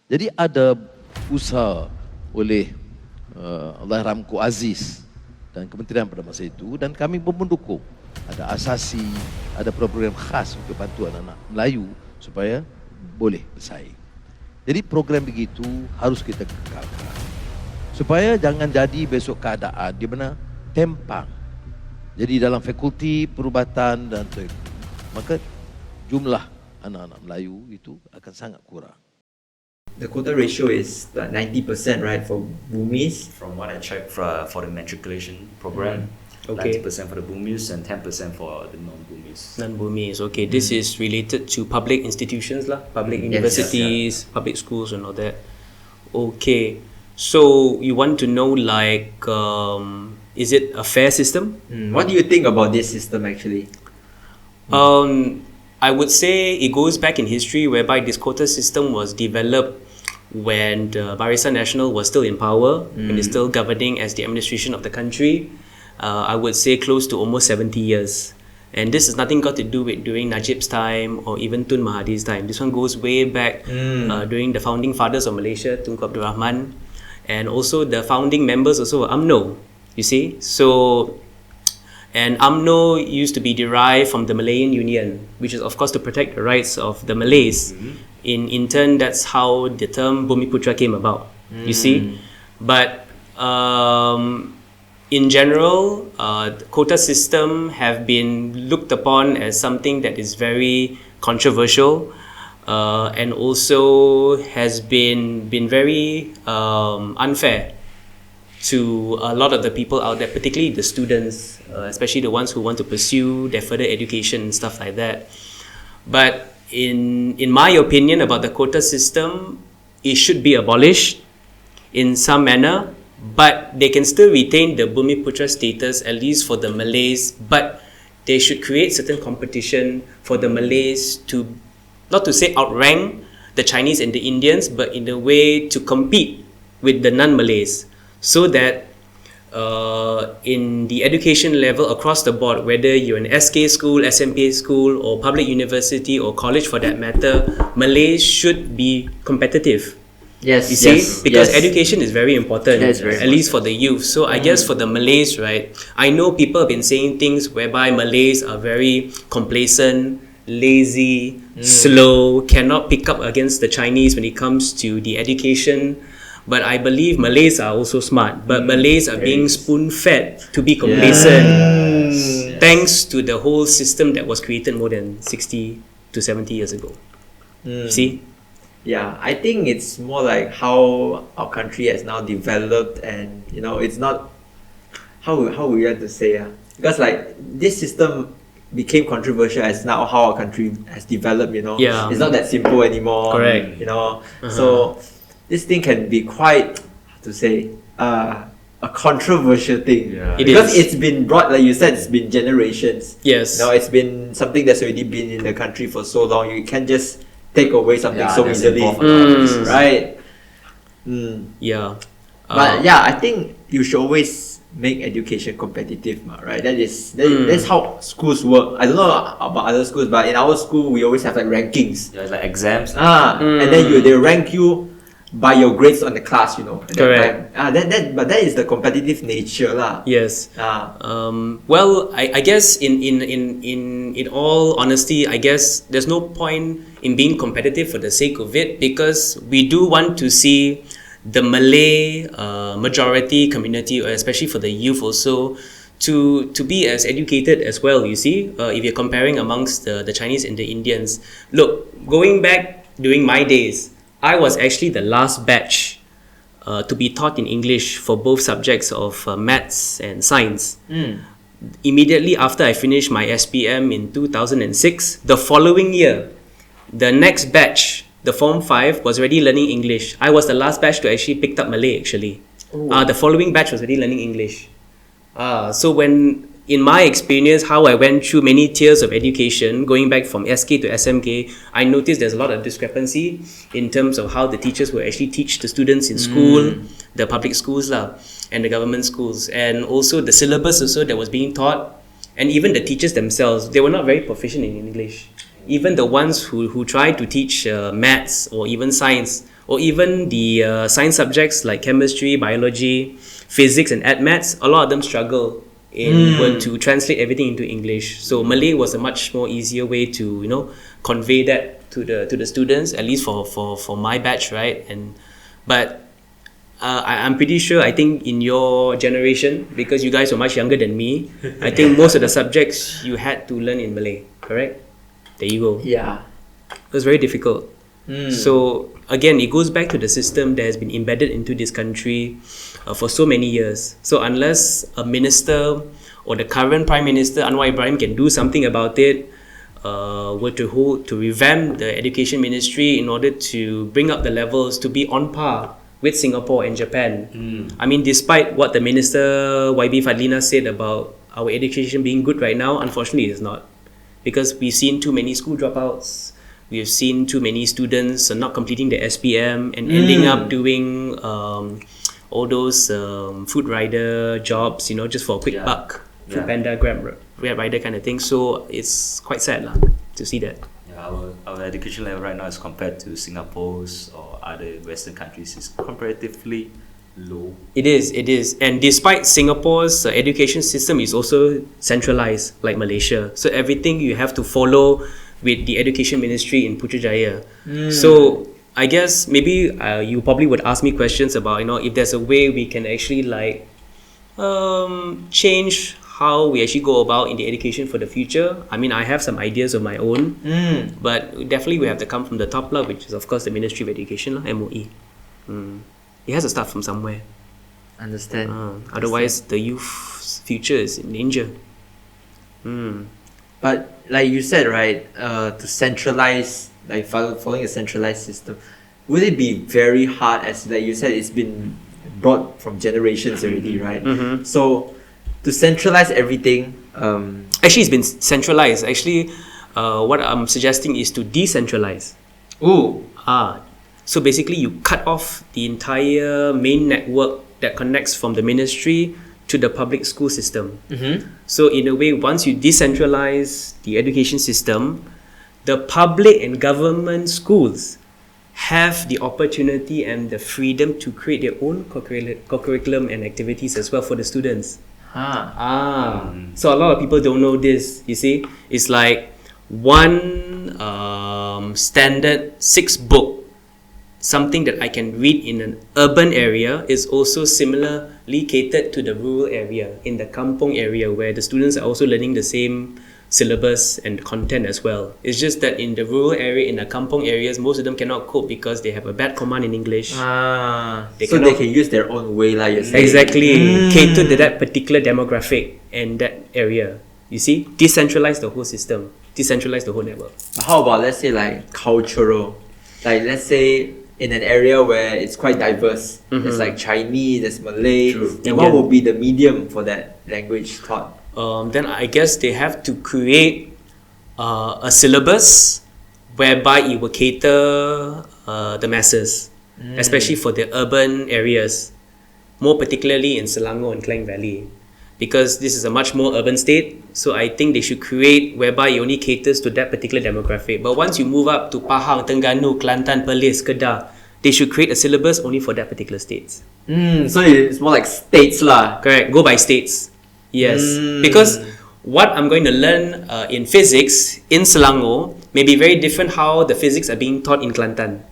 Jadi ada usaha oleh Allahyarhamku Aziz dan kementerian pada masa itu, dan kami pun mendukung. Ada asasi, ada program khas untuk bantu anak-anak Melayu supaya boleh bersaing. Jadi program begitu harus kita kekalkan supaya jangan jadi besok keadaan di mana tempang. Jadi dalam fakulti perubatan dan maka jumlah anak-anak Melayu itu akan sangat kurang. The quota ratio is 90%, right, for Bumis? From what I checked for the matriculation program, Okay. 90% for the Bumis and 10% for the non-Bumis. Non-Bumis, okay. This is related to public institutions lah, public Yes, universities, public schools and all that. Okay. So you want to know like, is it a fair system? What do you think about this system actually? I would say it goes back in history whereby this quota system was developed when the Barisan Nasional was still in power, when it's still governing as the administration of the country. I would say close to almost 70 years. And this has nothing got to do with during Najib's time or even Tun Mahathir's time. This one goes way back during the founding fathers of Malaysia, Tunku Abdul Rahman, and also the founding members also were UMNO, you see. So, and UMNO used to be derived from the Malayan Union, which is of course to protect the rights of the Malays. In turn, that's how the term Bumiputra came about, you see. But in general, the quota system have been looked upon as something that is very controversial and also has been very unfair to a lot of the people out there, particularly the students, especially the ones who want to pursue their further education and stuff like that. But in my opinion about the quota system, it should be abolished in some manner, but they can still retain the Bumiputra status, at least for the Malays, but they should create certain competition for the Malays to, not to say outrank the Chinese and the Indians, but in a way to compete with the non-Malays, so that in the education level across the board, whether you're an SK school, SMPA school, or public university or college for that matter, Malays should be competitive. Yes, You see, yes, because yes. education is very important, That is very at least for the youth. So I guess for the Malays, right, I know people have been saying things whereby Malays are very complacent, lazy, slow, cannot pick up against the Chinese when it comes to the education. But I believe Malays are also smart, but Malays are being spoon-fed to be complacent, thanks to the whole system that was created more than 60 to 70 years ago. See? Yeah, I think it's more like how our country has now developed, and it's not how we have to say, because like this system became controversial as now how our country has developed. Yeah. It's not that simple anymore. Correct. So this thing can be quite, how to say, a controversial thing. Yeah. It Because is. it's been brought, like you said, it's been generations. Yes. It's been something that's already been in the country for so long. You can't just take away something so there's easily, involvement. right? Yeah. But yeah, I think you should always make education competitive, right? That's how schools work. I don't know about other schools, but in our school we always have like rankings. Yeah, it's like exams. And then they rank you by your grades on the class, at that Correct. time. But that is the competitive nature, lah. Yes. Well, I guess in all honesty, I guess there's no point in being competitive for the sake of it, because we do want to see the Malay majority community, or especially for the youth also, to be as educated as well, you see, if you're comparing amongst the Chinese and the Indians. Look, going back during my days, I was actually the last batch to be taught in English for both subjects of maths and science. Immediately after I finished my SPM in 2006, the following year, the next batch, the Form 5, was already learning English. I was the last batch to actually picked up Malay, actually. The following batch was already learning English. So when, in my experience, how I went through many tiers of education, going back from SK to SMK, I noticed there's a lot of discrepancy in terms of how the teachers will actually teach the students in school, the public schools and the government schools, and also the syllabus also that was being taught, and even the teachers themselves, they were not very proficient in English. Even the ones who tried to teach maths or even science or even the science subjects like chemistry, biology, physics, and maths, a lot of them struggle were to translate everything into English. So Malay was a much more easier way to convey that to the students, at least for my batch, right? But I'm pretty sure, I think in your generation, because you guys were much younger than me, I think most of the subjects you had to learn in Malay, correct? There you go. Yeah. It was very difficult. So again, it goes back to the system that has been embedded into this country for so many years. So unless a minister or the current Prime Minister Anwar Ibrahim can do something about it, were to revamp the education ministry in order to bring up the levels to be on par with Singapore and Japan. I mean, despite what the Minister YB Fadlina said about our education being good right now, unfortunately it's not. Because we've seen too many school dropouts, we've seen too many students not completing the SPM and ending up doing all those food rider jobs, just for a quick buck. Food Panda, Grab rider kind of thing. So it's quite sad to see that. Yeah, our education level right now is compared to Singapore's or other Western countries is comparatively low. It is. And despite Singapore's education system is also centralized like Malaysia. So everything you have to follow with the education ministry in Putrajaya. So I guess maybe you probably would ask me questions about, if there's a way we can actually change how we actually go about in the education for the future. I mean, I have some ideas of my own, but definitely we have to come from the top level, which is of course the Ministry of Education, MOE. It has to start from somewhere. Understand. Otherwise, the youth's future is in danger. But like you said, right, to centralize, like following a centralized system, would it be very hard? As like you said, it's been brought from generations already, right? So to centralize everything, actually, it's been centralized. Actually, what I'm suggesting is to decentralize. So basically, you cut off the entire main network that connects from the ministry to the public school system. So in a way, once you decentralize the education system, the public and government schools have the opportunity and the freedom to create their own curriculum and activities as well for the students. So a lot of people don't know this, you see. It's like one standard 6-book, something that I can read in an urban area, is also similarly catered to the rural area, in the kampong area, where the students are also learning the same syllabus and content as well. It's just that in the rural area, in the kampong areas, most of them cannot cope because they have a bad command in English. They can use their own way, like you're saying. Exactly. Cater to that particular demographic and that area. You see? Decentralize the whole system. Decentralize the whole network. But how about, let's say, like cultural? Like, let's say in an area where it's quite diverse. There's like Chinese, there's Malay. Then what would be the medium for that language taught? Then I guess they have to create a syllabus whereby it will cater the masses, especially for the urban areas, more particularly in Selangor and Klang Valley, because this is a much more urban state. So I think they should create whereby it only caters to that particular demographic. But once you move up to Pahang, Terengganu, Kelantan, Perlis, Kedah, they should create a syllabus only for that particular states. So it's more like states lah. Correct, go by states. Yes, because what I'm going to learn in physics in Selangor may be very different how the physics are being taught in Kelantan.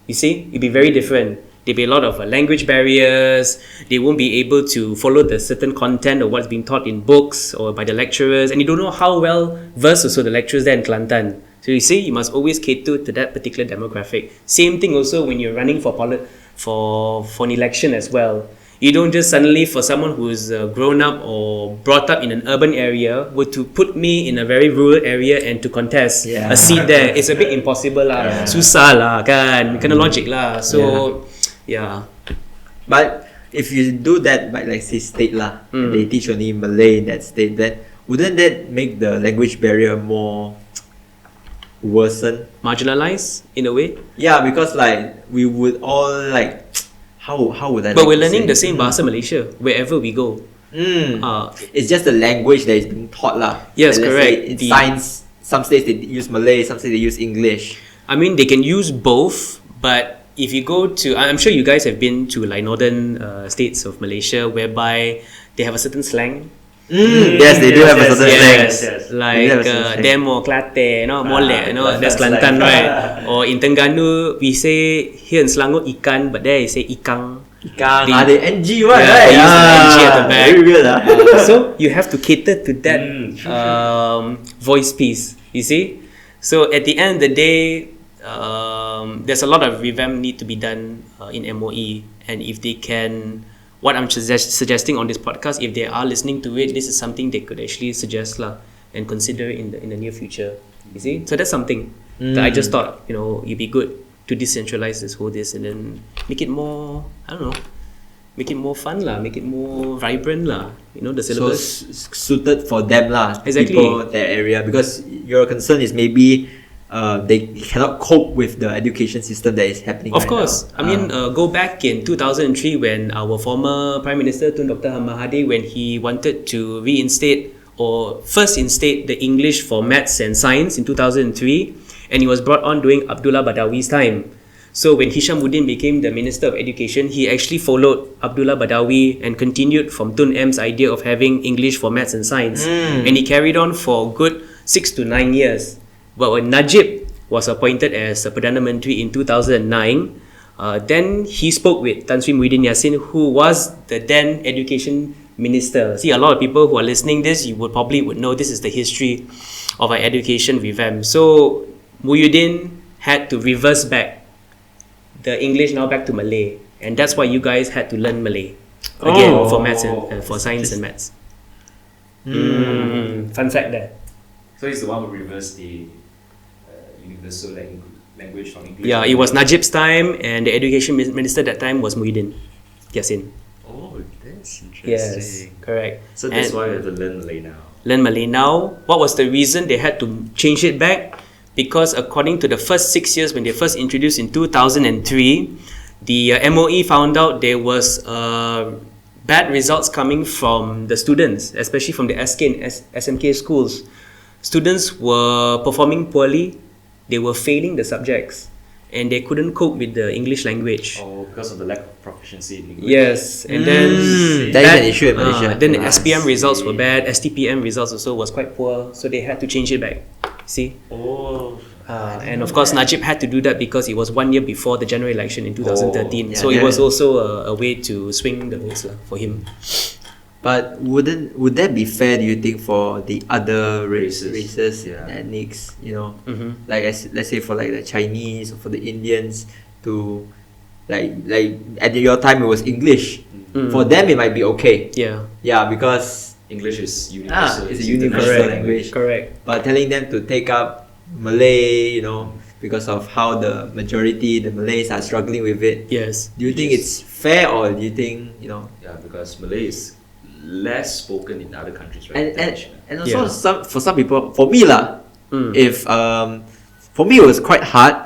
You see, it'll be very different. There'll be a lot of language barriers. They won't be able to follow the certain content of what's being taught in books or by the lecturers, and you don't know how well versed also the lecturers there in Kelantan. So you see, you must always cater to that particular demographic. Same thing also when you're running for an election as well. You don't just suddenly, for someone who's grown up or brought up in an urban area, were to put me in a very rural area and to contest a seat there. It's a bit impossible lah. Susah lah kan, kena logic lah. So But if you do that by, like, say, state lah, and they teach only Malay in that state, then wouldn't that make the language barrier more worsen? Marginalized in a way? Yeah, because like we would all like, how would I? But we're learning the same Bahasa Malaysia wherever we go. It's just the language that is being taught lah. Yes, Let's correct. say in science, some states they use Malay, some states they use English. I mean, they can use both, but if you go to, I'm sure you guys have been to like northern states of Malaysia, whereby they have a certain slang. Yes, they do have a certain slang. Yes. Like demo Kelate, molek, that's Kelantan, right? Or in Terengganu, we say here in Selangor ikan, but there you say ikang. Ikang, the NG one, Yeah, right? they use the NG at the back. Very weird, So you have to cater to that voice piece, you see. So at the end of the day, there's a lot of revamp need to be done in MOE, and if they can, what I'm suggesting on this podcast, if they are listening to it, this is something they could actually suggest and consider in the near future. You see, so that's something that I just thought it'd be good to decentralize this and then make it more, I don't know, make it more fun make it more vibrant the syllabus. So suited for them Exactly. people their area, because your concern is maybe they cannot cope with the education system that is happening. Of course. now. I mean, go back in 2003 when our former Prime Minister Tun Dr. Mahathir, when he wanted to reinstate or first instate the English for maths and science in 2003, and he was brought on during Abdullah Badawi's time. So when Hisham Muhyiddin became the Minister of Education, he actually followed Abdullah Badawi and continued from Tun M's idea of having English for maths and science. And he carried on for a good 6 to 9 years. But when Najib was appointed as a Perdana Menteri in 2009, then he spoke with Tan Sri Muhyiddin Yassin, who was the then Education Minister. See, a lot of people who are listening this, you would know this is the history of our education revamp. So Muhyiddin had to reverse back the English now back to Malay, and that's why you guys had to learn Malay again for maths and for science and maths. Fun fact there. So he's the one who reversed the universal language from English. Yeah, it was Najib's time, and the education minister that time was Muhyiddin Yassin. Oh, that's interesting. Yes, correct. So that's And why we have to learn Malay now. learn Malay now. What was the reason they had to change it back? Because according to the first 6 years when they first introduced in 2003, the MOE found out there was bad results coming from the students, especially from the SK and SMK schools. Students were performing poorly, they were failing the subjects, and they couldn't cope with the English language. Oh, because of the lack of proficiency in English. Yes, and then that is an issue in Malaysia. then the SPM results were bad, STPM results also was quite poor, so they had to change it back. See? Oh. And of course, Najib had to do that because it was 1 year before the general election in 2013. yeah, So it yeah. was also a way to swing the votes for him. But would that be fair, do you think, for the other races, Yeah. ethnics, like let's say for like the Chinese or for the Indians to like at your time it was English. For them it might be okay. Yeah. Because English is universal. it's a universal Correct. language. Correct. But telling them to take up Malay, because of how the Malays are struggling with it. Yes. Do you think it's fair, or do you think Yeah, because Malay is less spoken in other countries, right? and also Yeah. for some people, for me if for me it was quite hard,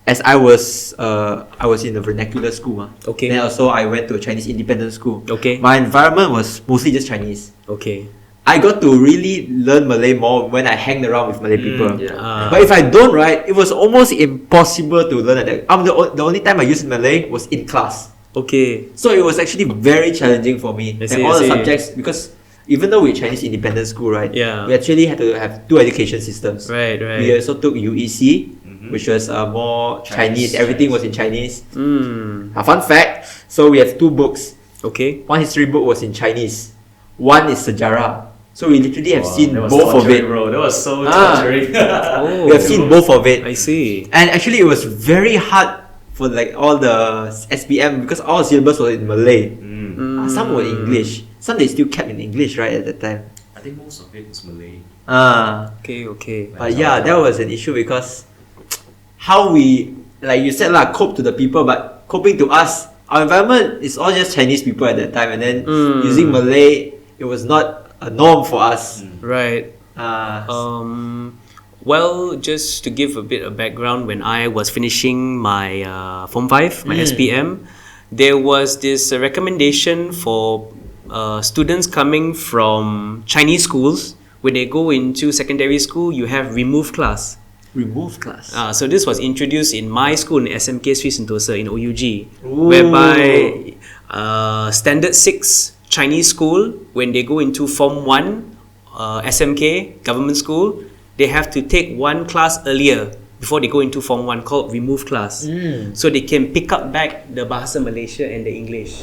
as I was in a vernacular school. Okay. Then also I went to a Chinese independent school. Okay. My environment was mostly just Chinese. Okay. I got to really learn Malay more when I hanged around with Malay people. yeah. But if I don't, right, it was almost impossible to learn at that. The only time I used Malay was in class. Okay. So it was actually very challenging for me. I And see, all I the see. subjects, because even though we're Chinese independent school, right? Yeah. We actually had to have 2 education systems. Right. We also took UEC, which was more Chinese. Everything was in Chinese. A fun fact, so we have 2 books. Okay. One history book was in Chinese. One is Sejarah. So we literally have seen that was both of it. torturing, bro. That was so torturing. Oh, We have seen both of it. I see. And actually it was very hard for like all the SPM, because all syllabus was in Malay. Some were English. Some they still kept in English, right, at that time. I think most of it was Malay. Okay. But yeah, that was an issue, because how we, like you said cope to the people, but coping to us, our environment is all just Chinese people at that time, and then using Malay, it was not a norm for us. Right. Well, just to give a bit of background, when I was finishing my Form 5, my SPM, there was this recommendation for students coming from Chinese schools. When they go into secondary school, you have removed class. Remove class. So this was introduced in my school in SMK Sri Sentosa in OUG, Ooh. whereby Standard 6 Chinese school, when they go into Form 1 SMK government school, they have to take one class earlier before they go into Form 1 called remove class. So they can pick up back the Bahasa Malaysia and the English.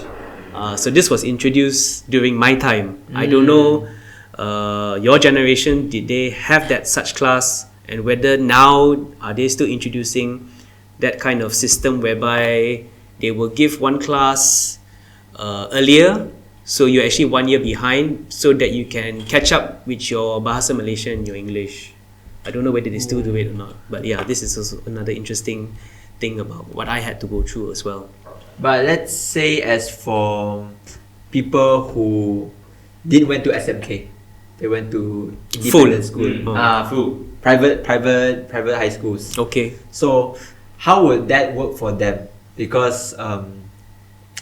So this was introduced during my time. I don't know your generation, did they have that such class, and whether now are they still introducing that kind of system whereby they will give one class earlier, so you're actually 1 year behind, so that you can catch up with your Bahasa Malaysia and your English. I don't know whether they still do it or not, but yeah, this is also another interesting thing about what I had to go through as well. But let's say as for people who didn't went to SMK, they went to independent school, private high schools. Okay. So how would that work for them? Because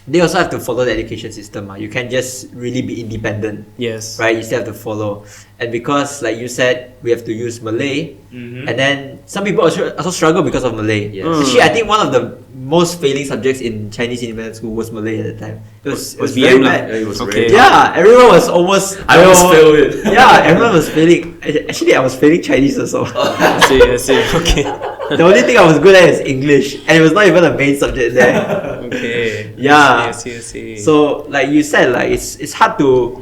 they also have to follow the education system. You can't just really be independent. Yes. Right? You still have to follow. And because, like you said, we have to use Malay, and then some people also struggle because of Malay. Yes. Actually, I think one of the most failing subjects in Chinese independent school was Malay at the time. It was very BM bad. It was Okay. very Yeah, everyone was almost. I almost failed it. Yeah, everyone was failing. Actually, I was failing Chinese also. I see. Okay. The only thing I was good at is English, and it was not even a main subject there. Okay. Yeah. I see. So, like you said, like it's hard to,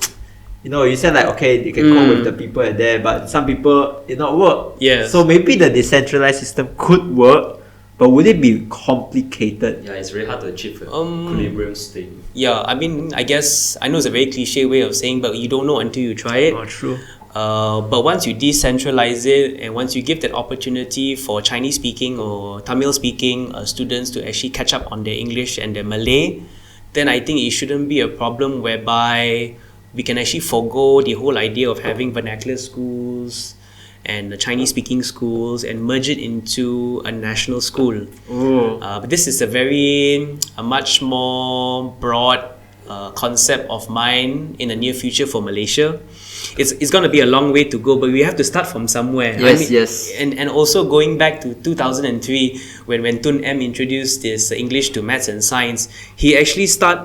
you said like okay, they can cope with the people there, but some people it not work. Yes. So maybe the decentralized system could work, but would it be complicated? Yeah, it's very hard to achieve an equilibrium state. Yeah, I mean, I guess I know it's a very cliche way of saying, but you don't know until you try it. True. But once you decentralize it, and once you give that opportunity for Chinese speaking or Tamil speaking students to actually catch up on their English and their Malay, then I think it shouldn't be a problem whereby we can actually forego the whole idea of having vernacular schools and the Chinese speaking schools and merge it into a national school. But this is a much more broad concept of mine in the near future for Malaysia. It's going to be a long way to go, but we have to start from somewhere. Yes. And also going back to 2003 when Tun M introduced this English to maths and science, he actually start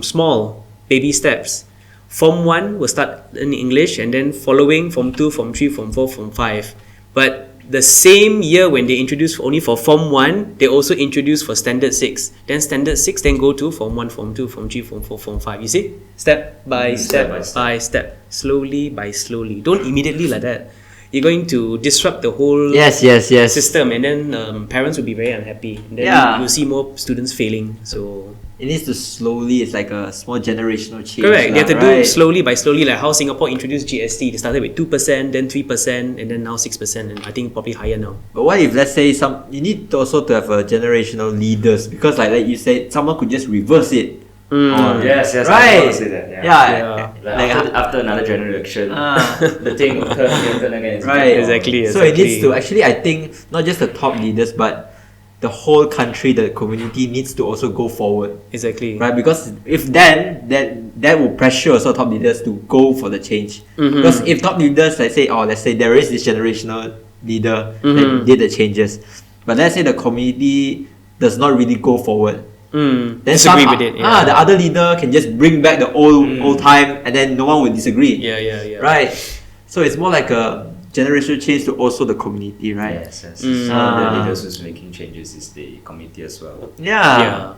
small, baby steps. Form 1 will start in English, and then following Form 2, Form 3, Form 4, Form 5. But the same year when they introduced only for Form 1, they also introduced for Standard 6. Then Standard 6 then go to Form 1, Form 2, Form 3, Form 4, Form 5. You see? Step by step by step. Slowly by slowly. Don't immediately like that. You're going to disrupt the whole Yes. system, and then parents will be very unhappy. And then you'll see more students failing. So It needs to slowly. It's like a small generational change. correct. They have to do right? slowly by slowly, like how Singapore introduced GST. They started with 2%, then 3%, and then now 6%, and I think probably higher now. But what if, let's say, you need also to have a generational leaders, because like you said, someone could just reverse it. Yes, Right. I was say that. Yeah. Like after another general election, the thing will turn again. Right. Exactly. So it needs to actually, I think, not just the top leaders, but the whole country, the community needs to also go forward. Exactly. Right, because if then that will pressure also top leaders to go for the change. Because if top leaders, let's say there is this generational leader that did the changes, but let's say the community does not really go forward, then disagree with it. Yeah. the other leader can just bring back the old time, and then no one will disagree. Yeah. Right. So it's more like a generational change to also the community, right? Yes. Some of the leaders who's making changes is the community as well. Yeah.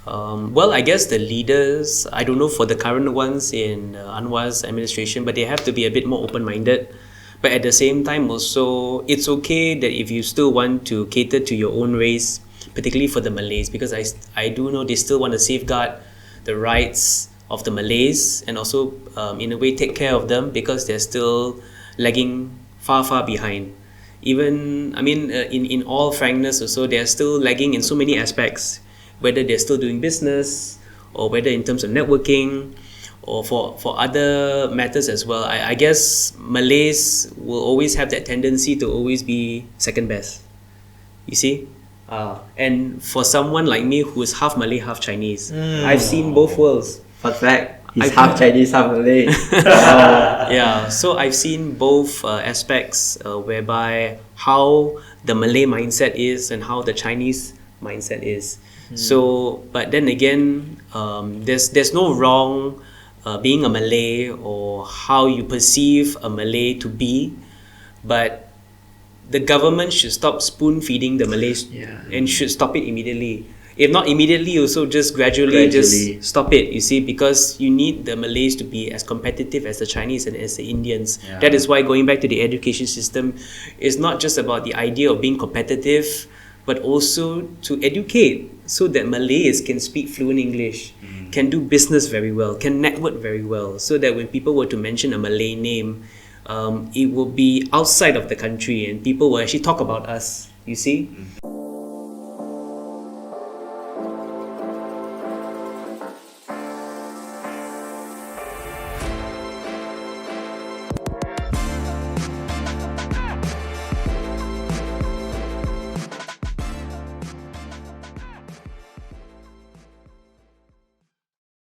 Well, I guess the leaders, I don't know for the current ones in Anwar's administration, but they have to be a bit more open-minded. But at the same time also, it's okay that if you still want to cater to your own race, particularly for the Malays, because I do know they still want to safeguard the rights of the Malays and also in a way take care of them, because they're still lagging far behind. Even, I mean, in all frankness also, they're still lagging in so many aspects, whether they're still doing business or whether in terms of networking or for other matters as well. I guess Malays will always have that tendency to always be second best. You see? And for someone like me who is half Malay, half Chinese, I've seen both worlds. Fun fact. He's half Chinese, half Malay. Yeah, so I've seen both aspects whereby how the Malay mindset is and how the Chinese mindset is. So, but then again, there's no wrong being a Malay or how you perceive a Malay to be, but the government should stop spoon feeding the Malays and should stop it immediately. If not immediately, also just gradually just stop it, you see, because you need the Malays to be as competitive as the Chinese and as the Indians. Yeah. That is why going back to the education system is not just about the idea of being competitive, but also to educate so that Malays can speak fluent English, can do business very well, can network very well, so that when people were to mention a Malay name, it will be outside of the country and people will actually talk about us, you see.